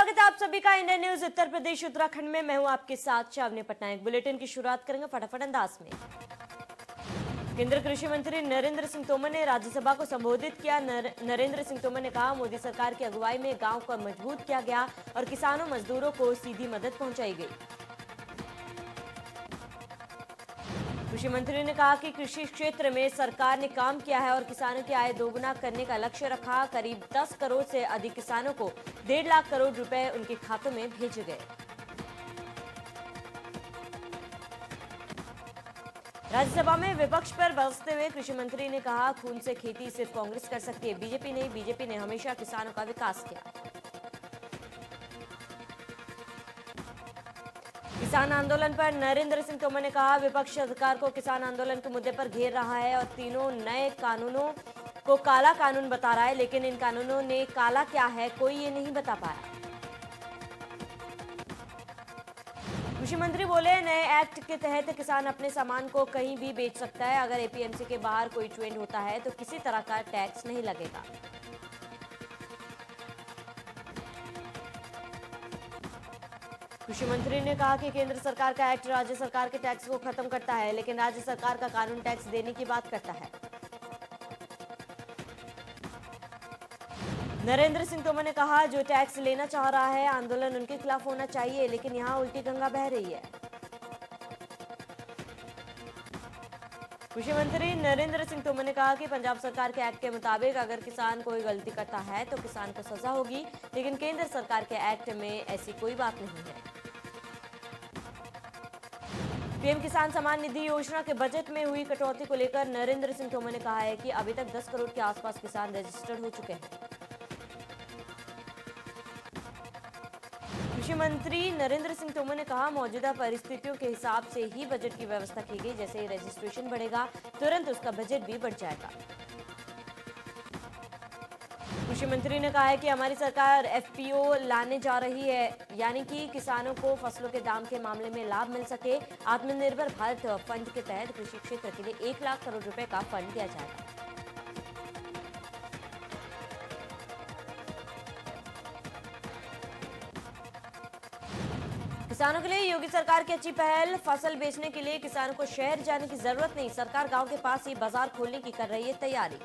स्वागत है आप सभी का इंडियन न्यूज उत्तर प्रदेश उत्तराखंड में। मैं हूं आपके साथ चावनी पटनायक। बुलेटिन की शुरुआत करेंगे फटाफट अंदाज में। केंद्रीय कृषि मंत्री नरेंद्र सिंह तोमर ने राज्यसभा को संबोधित किया। नरेंद्र सिंह तोमर ने कहा, मोदी सरकार की अगुवाई में गांव को मजबूत किया गया और किसानों मजदूरों को सीधी मदद पहुंचाई गई। कृषि मंत्री ने कहा कि कृषि क्षेत्र में सरकार ने काम किया है और किसानों की आय दोगुना करने का लक्ष्य रखा। करीब 10 करोड़ से अधिक किसानों को 1.5 लाख करोड़ रुपए उनके खातों में भेजे गए। राज्यसभा में विपक्ष पर बरसते हुए कृषि मंत्री ने कहा, खून से खेती सिर्फ कांग्रेस कर सकती है, बीजेपी नहीं। बीजेपी ने हमेशा किसानों का विकास किया। किसान आंदोलन पर नरेंद्र सिंह तोमर ने कहा, विपक्ष सरकार को किसान आंदोलन के मुद्दे पर घेर रहा है और तीनों नए कानूनों को काला कानून बता रहा है, लेकिन इन कानूनों ने काला क्या है कोई ये नहीं बता पाया। कृषि मंत्री बोले, नए एक्ट के तहत किसान अपने सामान को कहीं भी बेच सकता है। अगर एपीएमसी के बाहर कोई ट्रेंड होता है तो किसी तरह का टैक्स नहीं लगेगा। कृषि मंत्री ने कहा कि केंद्र सरकार का एक्ट राज्य सरकार के टैक्स को खत्म करता है, लेकिन राज्य सरकार का कानून टैक्स देने की बात करता है। नरेंद्र सिंह तोमर ने कहा, जो टैक्स लेना चाह रहा है आंदोलन उनके खिलाफ होना चाहिए, लेकिन यहां उल्टी गंगा बह रही है। कृषि मंत्री नरेंद्र सिंह तोमर ने कहा कि पंजाब सरकार के एक्ट के मुताबिक अगर किसान कोई गलती करता है तो किसान को सजा होगी, लेकिन केंद्र सरकार के एक्ट में ऐसी कोई बात नहीं है। पीएम किसान सम्मान निधि योजना के बजट में हुई कटौती को लेकर नरेंद्र सिंह तोमर ने कहा है कि अभी तक 10 करोड़ के आसपास किसान रजिस्टर्ड हो चुके हैं। कृषि मंत्री नरेंद्र सिंह तोमर ने कहा, मौजूदा परिस्थितियों के हिसाब से ही बजट की व्यवस्था की गई। जैसे ही रजिस्ट्रेशन बढ़ेगा तुरंत उसका बजट भी बढ़ जाएगा। कृषि मंत्री ने कहा है कि हमारी सरकार एफपीओ लाने जा रही है, यानी कि किसानों को फसलों के दाम के मामले में लाभ मिल सके। आत्मनिर्भर भारत फंड के तहत कृषि क्षेत्र के लिए 1 लाख करोड़ रुपए का फंड दिया जाएगा। किसानों के लिए योगी सरकार की अच्छी पहल। फसल बेचने के लिए किसानों को शहर जाने की जरूरत नहीं, सरकार गांव के पास ही बाजार खोलने की कर रही है तैयारी।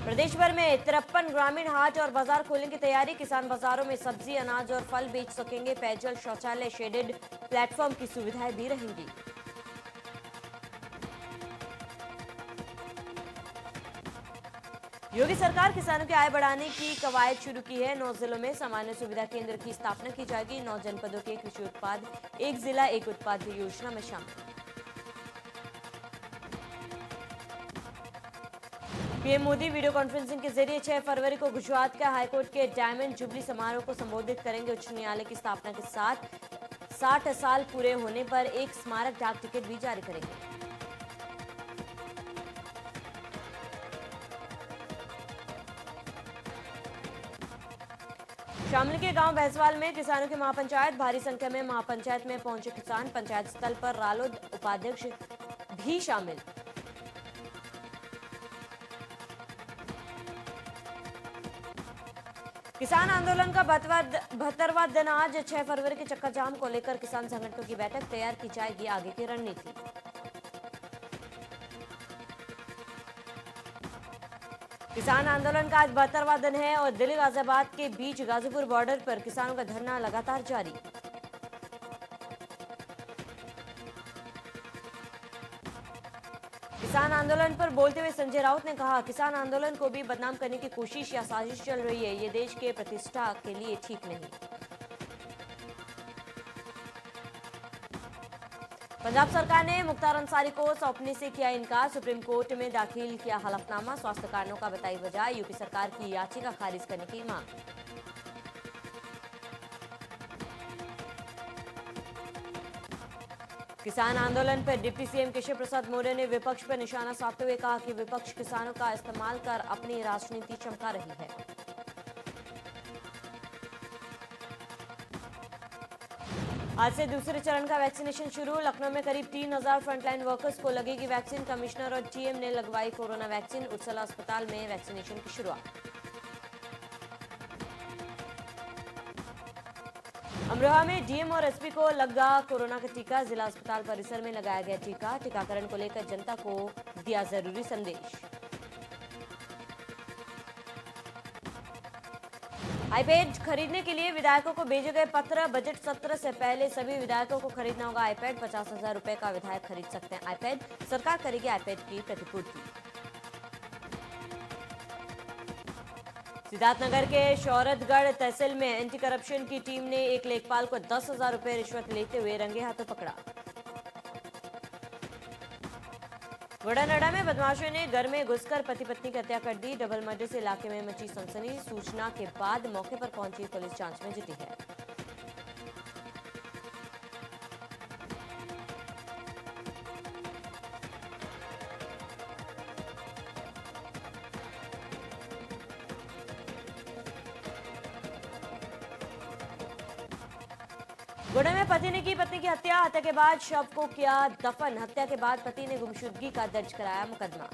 प्रदेश भर में 53 ग्रामीण हाट और बाजार खोलने की तैयारी। किसान बाजारों में सब्जी, अनाज और फल बेच सकेंगे। पेयजल, शौचालय, शेडेड प्लेटफॉर्म की सुविधाएं भी रहेंगी। योगी सरकार किसानों की आय बढ़ाने की कवायद शुरू की है। 9 जिलों में सामान्य सुविधा केंद्र की स्थापना की जाएगी। 9 जनपदों के कृषि उत्पाद एक जिला एक उत्पाद भी योजना में शामिल। पीएम मोदी वीडियो कॉन्फ्रेंसिंग के जरिए 6 फरवरी को गुजरात के हाईकोर्ट के डायमंड जुबली समारोह को संबोधित करेंगे। उच्च न्यायालय की स्थापना के साथ 60 साल पूरे होने पर एक स्मारक डाक टिकट भी जारी करेंगे। शामली के गांव भैंसवाल में किसानों की महापंचायत। भारी संख्या में महापंचायत में पहुंचे किसान। पंचायत स्थल पर रालोद उपाध्यक्ष भी शामिल। किसान आंदोलन का 72वां दिन आज 6 फरवरी के चक्का जाम को लेकर किसान संगठनों की बैठक। तैयार की जाएगी आगे की रणनीति। किसान आंदोलन का आज 72वां दिन है और दिल्ली गाजियाबाद के बीच गाजीपुर बॉर्डर पर किसानों का धरना लगातार जारी। किसान आंदोलन पर बोलते हुए संजय राउत ने कहा, किसान आंदोलन को भी बदनाम करने की कोशिश या साजिश चल रही है। ये देश के प्रतिष्ठा के लिए ठीक नहीं। पंजाब सरकार ने मुख्तार अंसारी को सौंपने से किया इनकार। सुप्रीम कोर्ट में दाखिल किया हलफनामा। स्वास्थ्य कारणों का बताई वजह। यूपी सरकार की याचिका खारिज करने की मांग। किसान आंदोलन पर डिप्टी सीएम केशव प्रसाद मौर्य ने विपक्ष पर निशाना साधते हुए कहा कि विपक्ष किसानों का इस्तेमाल कर अपनी राजनीति चमका रही है। आज से दूसरे चरण का वैक्सीनेशन शुरू। लखनऊ में करीब 3000 फ्रंटलाइन वर्कर्स को लगेगी वैक्सीन। कमिश्नर और टीएम ने लगवाई कोरोना वैक्सीन। उर्सला अस्पताल में वैक्सीनेशन की शुरुआत। अमरोहा में डीएम और एसपी को लगा कोरोना का टीका। जिला अस्पताल परिसर में लगाया गया टीका। टीकाकरण को लेकर जनता को दिया जरूरी संदेश। आईपैड खरीदने के लिए विधायकों को भेजे गए पत्र। बजट सत्र से पहले सभी विधायकों को खरीदना होगा आईपैड। 50,000 रुपए का विधायक खरीद सकते हैं आईपैड। सरकार करेगी आईपैड की प्रतिपूर्ति। सिद्धार्थनगर के शौरतगढ़ तहसील में एंटी करप्शन की टीम ने एक लेखपाल को 10,000 रुपए रिश्वत लेते हुए रंगे हाथों पकड़ा। वड़ानड़ा में बदमाशों ने घर में घुसकर पति पत्नी की हत्या कर दी। डबल मर्डर से इलाके में मची सनसनी। सूचना के बाद मौके पर पहुंची पुलिस जांच में जुटी है। गुना में पति ने की पत्नी की हत्या। हत्या के बाद शव को किया दफन। हत्या के बाद पति ने गुमशुदगी का दर्ज कराया मुकदमा।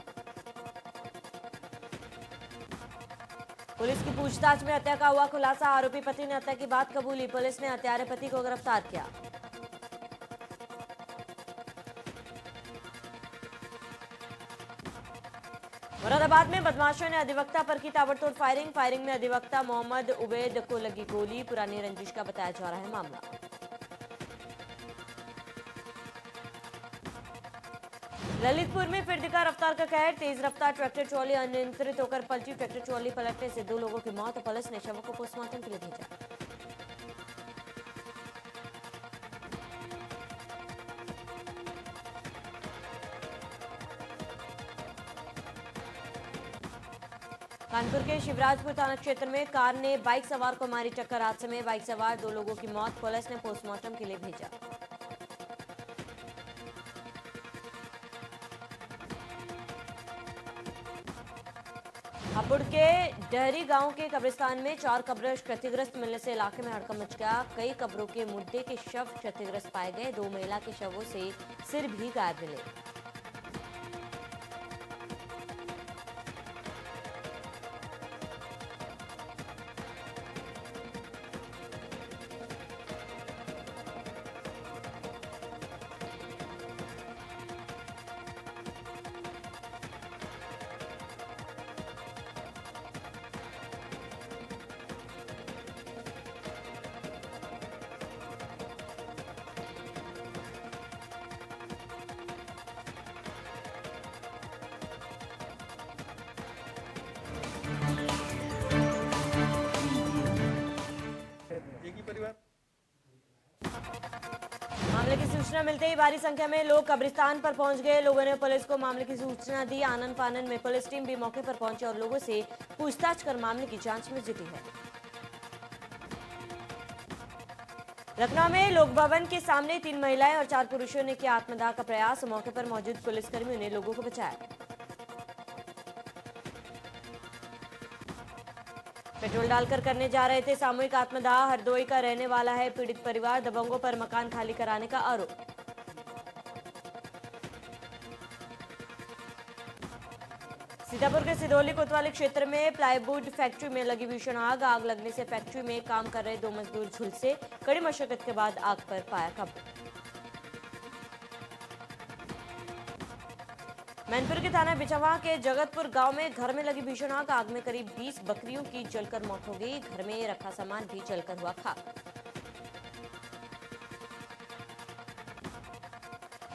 पुलिस की पूछताछ में हत्या का हुआ खुलासा। आरोपी पति ने हत्या की बात कबूली। पुलिस ने हत्यारे पति को गिरफ्तार किया। मुरादाबाद में बदमाशों ने अधिवक्ता पर की ताबड़तोड़ फायरिंग। फायरिंग में अधिवक्ता मोहम्मद उबैद को लगी गोली। पुरानी रंजिश का बताया जा रहा है मामला। ललितपुर में फिर दिखा रफ्तार का कहर। तेज रफ्तार ट्रैक्टर ट्रॉली अनियंत्रित होकर पलटी। ट्रैक्टर ट्रॉली पलटने से 2 लोगों की मौत। पुलिस ने शवों को पोस्टमार्टम के लिए भेजा। कानपुर के शिवराजपुर थाना क्षेत्र में कार ने बाइक सवार को मारी टक्कर। हादसे में बाइक सवार 2 लोगों की मौत। पुलिस ने पोस्टमार्टम के लिए भेजा। हापुड़ के डहरी गांव के कब्रिस्तान में 4 कब्र क्षतिग्रस्त मिलने से इलाके में हड़कंप मच गया। कई कब्रों के मुर्दे के शव क्षतिग्रस्त पाए गए। 2 महिला के शवों से सिर भी गायब मिले। मामले की सूचना मिलते ही भारी संख्या में लोग कब्रिस्तान पर पहुंच गए। लोगों ने पुलिस को मामले की सूचना दी। आनन फानन में पुलिस टीम भी मौके पर पहुंची और लोगों से पूछताछ कर मामले की जांच में जुटी है। लखनऊ में लोक भवन के सामने 3 महिलाएं और 4 पुरुषों ने किया आत्मदाह का प्रयास। मौके पर मौजूद पुलिसकर्मियों ने लोगों को बचाया। पेट्रोल डालकर करने जा रहे थे सामूहिक आत्मदाह। हरदोई का रहने वाला है पीड़ित परिवार। दबंगों पर मकान खाली कराने का आरोप। सीतापुर के सिधौली कोतवाली क्षेत्र में प्लाईवुड फैक्ट्री में लगी भीषण आग। आग लगने से फैक्ट्री में काम कर रहे 2 मजदूर झुलसे। कड़ी मशक्कत के बाद आग पर पाया काबू। मैनपुर के थाना बिचवा के जगतपुर गांव में घर में लगी भीषण आग। आग में करीब 20 बकरियों की जलकर मौत हो गई। घर में रखा सामान भी जलकर हुआ खाक।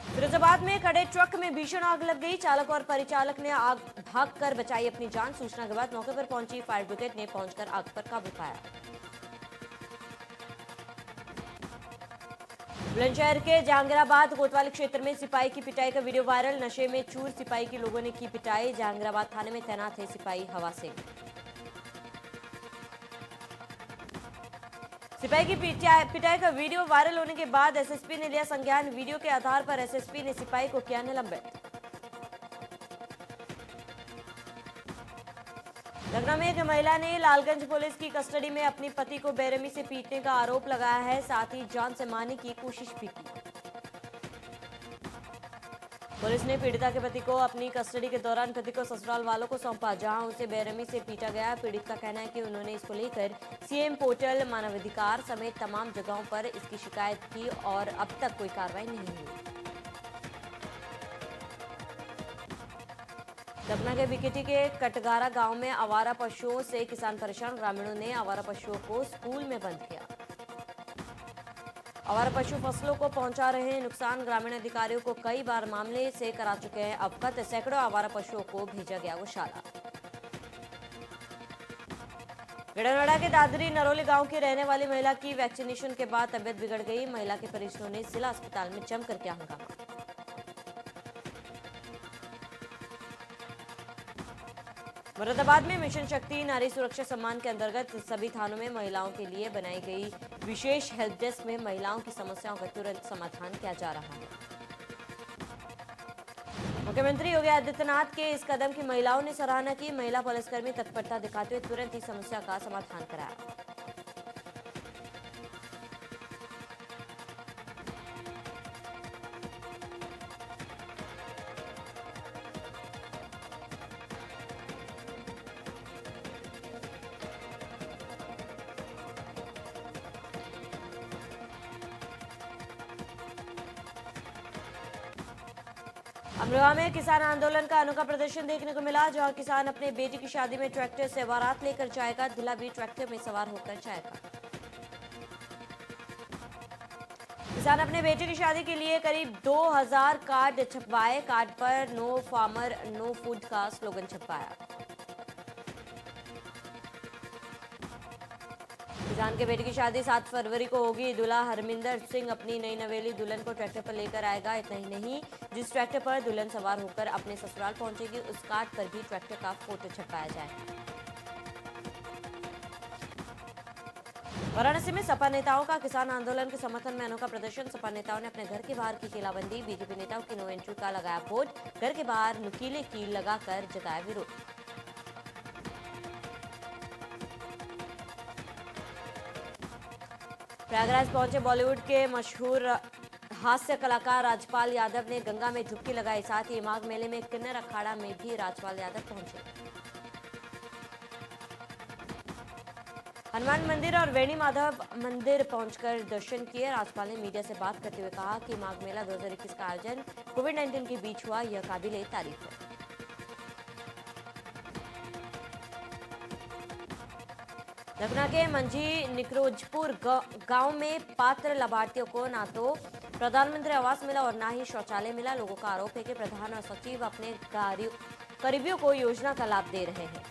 फिरोजाबाद में खड़े ट्रक में भीषण आग लग गई। चालक और परिचालक ने आग भागकर बचाई अपनी जान। सूचना के बाद मौके पर पहुंची फायर ब्रिगेड ने पहुंचकर आग पर काबू पाया। बुलंदशहर के जहांगीराबाद कोतवाली क्षेत्र में सिपाही की पिटाई का वीडियो वायरल। नशे में चूर सिपाही की लोगों ने की पिटाई। जहांगीराबाद थाने में तैनात है सिपाही हवा सिंह। सिपाही की पिटाई का वीडियो वायरल होने के बाद एसएसपी ने लिया संज्ञान। वीडियो के आधार पर एसएसपी ने सिपाही को किया निलंबित। लखनऊ में एक महिला ने लालगंज पुलिस की कस्टडी में अपनी पति को बेरहमी से पीटने का आरोप लगाया है। साथ ही जान से मारने की कोशिश भी की। पुलिस ने पीड़िता के पति को अपनी कस्टडी के दौरान पति को ससुराल वालों को सौंपा, जहां उसे बेरहमी से पीटा गया। पीड़ित का कहना है कि उन्होंने इसको लेकर सीएम पोर्टल, मानवाधिकार समेत तमाम जगहों पर इसकी शिकायत की और अब तक कोई कार्रवाई नहीं हुई। सतना के बीकेटी के कटगारा गांव में आवारा पशुओं से किसान परेशान। ग्रामीणों ने आवारा पशुओं को स्कूल में बंद किया। आवारा पशु फसलों को पहुंचा रहे हैं नुकसान। ग्रामीण अधिकारियों को कई बार मामले से करा चुके हैं अवगत। सैकड़ों आवारा पशुओं को भेजा गया गौशाला। गढ़नवाड़ा के दादरी नरोली गांव की रहने वाली महिला की वैक्सीनेशन के बाद तबियत बिगड़ गई। महिला के परिजनों ने जिला अस्पताल में जमकर किया हंगामा। मुरादाबाद में मिशन शक्ति नारी सुरक्षा सम्मान के अंतर्गत सभी थानों में महिलाओं के लिए बनाई गई विशेष हेल्प डेस्क में महिलाओं की समस्याओं का तुरंत समाधान किया जा रहा है। मुख्यमंत्री योगी आदित्यनाथ के इस कदम की महिलाओं ने सराहना की। महिला पुलिसकर्मी तत्परता दिखाते हुए तुरंत ही समस्या का समाधान कराया। अमरोहा में किसान आंदोलन का अनोखा प्रदर्शन देखने को मिला, जहां किसान अपने बेटी की शादी में ट्रैक्टर से बारात लेकर जाएगा। दूल्हा भी ट्रैक्टर में सवार होकर जाएगा। किसान अपने बेटे की शादी के लिए करीब 2000 कार्ड छपवाए। कार्ड पर नो फार्मर नो फूड का स्लोगन छपवाया। किसान के बेटे की शादी 7 फरवरी को होगी। दूल्हा हरमिंदर सिंह अपनी नई नवेली दुल्हन को ट्रैक्टर पर लेकर आएगा। इतना ही नहीं, जिस ट्रैक्टर पर दुल्हन सवार होकर अपने ससुराल पहुंचेगी, उस कार्ड पर भी ट्रैक्टर का फोटो छपवाया जाएगा। वाराणसी में सपा नेताओं का किसान आंदोलन के समर्थन में अनोखा प्रदर्शन। सपा नेताओं ने अपने घर के बाहर की केलाबंदी। बीजेपी नेताओं की नो एंट्री का लगाया बोर्ड। घर के बाहर नुकीले कील लगाकर जताया विरोध। प्रयागराज पहुंचे बॉलीवुड के मशहूर हास्य कलाकार राजपाल यादव ने गंगा में डुबकी लगाई। साथ ही माघ मेले में किन्नर अखाड़ा में भी राजपाल यादव पहुंचे। हनुमान मंदिर और वेणी माधव मंदिर पहुंचकर दर्शन किए। राजपाल ने मीडिया से बात करते हुए कहा कि माघ मेला 2021 का आयोजन कोविड-19 के बीच हुआ, यह काबिले तारीफ है। सतना के मंझी निकरोजपुर गांव में पात्र लाभार्थियों को ना तो प्रधानमंत्री आवास मिला और ना ही शौचालय मिला। लोगों का आरोप है कि प्रधान और सचिव अपने करीबियों को योजना का लाभ दे रहे हैं।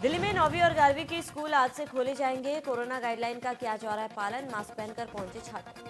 दिल्ली में 9वीं और 11वीं की स्कूल आज से खोले जाएंगे। कोरोना गाइडलाइन का किया जा रहा है पालन। मास्क पहनकर पहुंचे छात्र।